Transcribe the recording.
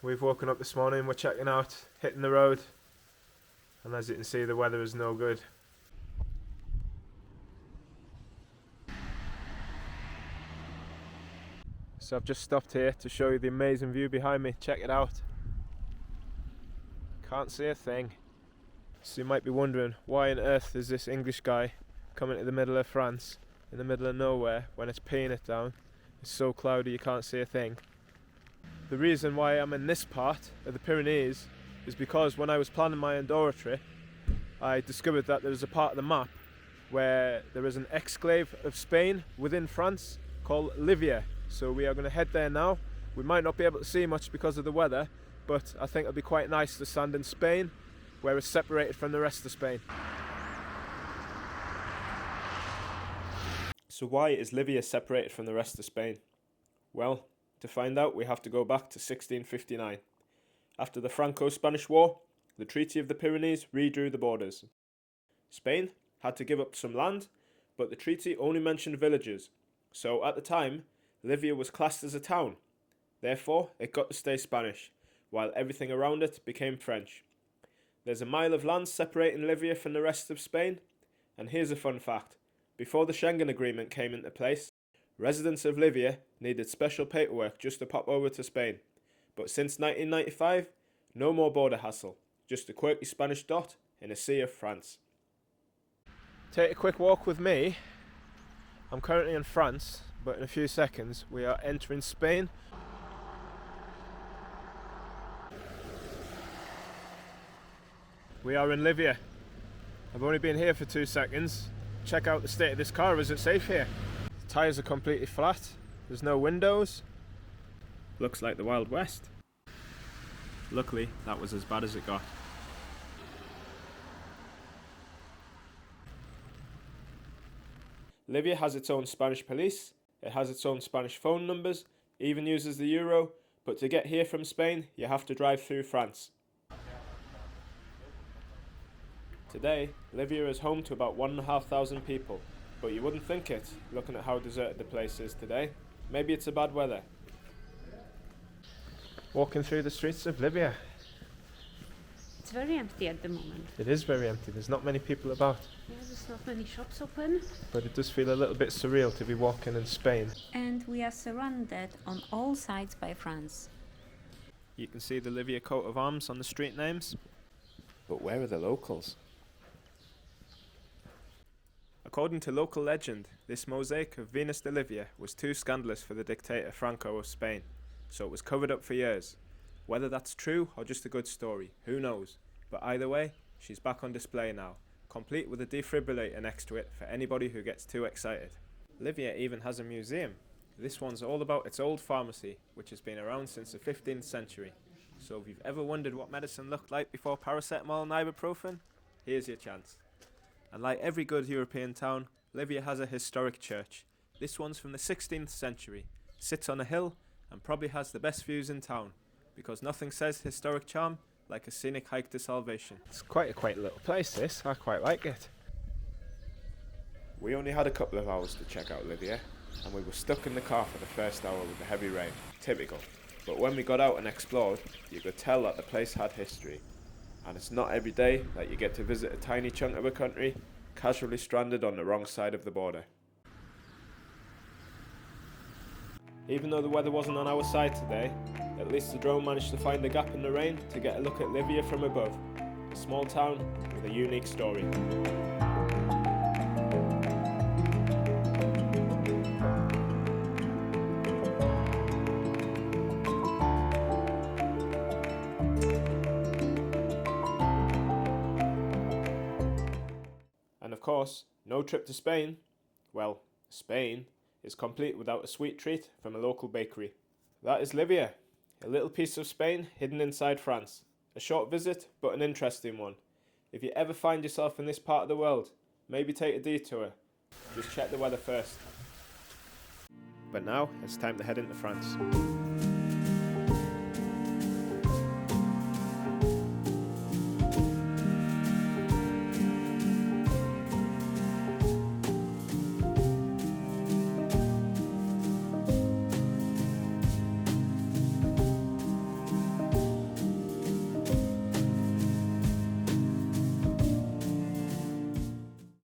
We've woken up this morning, we're checking out, hitting the road, and as you can see the weather is no good. So I've just stopped here to show you the amazing view behind me, check it out. Can't see a thing. So you might be wondering, why on earth is this English guy coming to the middle of France, in the middle of nowhere, when it's peeing it down? It's so cloudy you can't see a thing. The reason why I'm in this part of the Pyrenees is because when I was planning my Andorra trip, I discovered that there was a part of the map where there is an exclave of Spain within France called Llivia. So we are going to head there now. We might not be able to see much because of the weather, but I think it'll be quite nice to stand in Spain, where it's separated from the rest of Spain. So why is Llivia separated from the rest of Spain? Well, to find out, we have to go back to 1659. After the Franco-Spanish War, the Treaty of the Pyrenees redrew the borders. Spain had to give up some land, but the treaty only mentioned villages, so at the time, Llivia was classed as a town. Therefore, it got to stay Spanish, while everything around it became French. There's a mile of land separating Llivia from the rest of Spain, and here's a fun fact. Before the Schengen Agreement came into place, residents of Llivia needed special paperwork just to pop over to Spain. But since 1995, no more border hassle, just a quirky Spanish dot in a sea of France. Take a quick walk with me. I'm currently in France, but in a few seconds we are entering Spain. We are in Llivia. I've only been here for 2 seconds. Check out the state of this car, is it safe here? The tyres are completely flat, there's no windows. Looks like the Wild West. Luckily, that was as bad as it got. Llivia has its own Spanish police, it has its own Spanish phone numbers, even uses the euro, but to get here from Spain, you have to drive through France. Today, Llivia is home to about 1,500 people, but you wouldn't think it, looking at how deserted the place is today. Maybe it's the bad weather. Walking through the streets of Llivia. It's very empty at the moment. It is very empty, there's not many people about. Yeah, there's not many shops open. But it does feel a little bit surreal to be walking in Spain. And we are surrounded on all sides by France. You can see the Llivia coat of arms on the street names. But where are the locals? According to local legend, this mosaic of Venus de Llivia was too scandalous for the dictator Franco of Spain, so it was covered up for years. Llivia that's true or just a good story, who knows? But either way, she's back on display now, complete with a defibrillator next to it for anybody who gets too excited. Llivia even has a museum. This one's all about its old pharmacy, which has been around since the 15th century. So if you've ever wondered what medicine looked like before paracetamol and ibuprofen, here's your chance. And like every good European town, Llivia has a historic church. This one's from the 16th century, sits on a hill, and probably has the best views in town, because nothing says historic charm like a scenic hike to salvation. It's quite a quaint little place this, I quite like it. We only had a couple of hours to check out Llivia, and we were stuck in the car for the first hour with the heavy rain, typical. But when we got out and explored, you could tell that the place had history. And it's not every day that you get to visit a tiny chunk of a country casually stranded on the wrong side of the border. Even though the weather wasn't on our side today, at least the drone managed to find a gap in the rain to get a look at Llivia from above, a small town with a unique story. And of course, no trip to Spain, well, Spain, is complete without a sweet treat from a local bakery. That is Llivia, a little piece of Spain hidden inside France. A short visit, but an interesting one. If you ever find yourself in this part of the world, maybe take a detour. Just check the weather first. But now, it's time to head into France.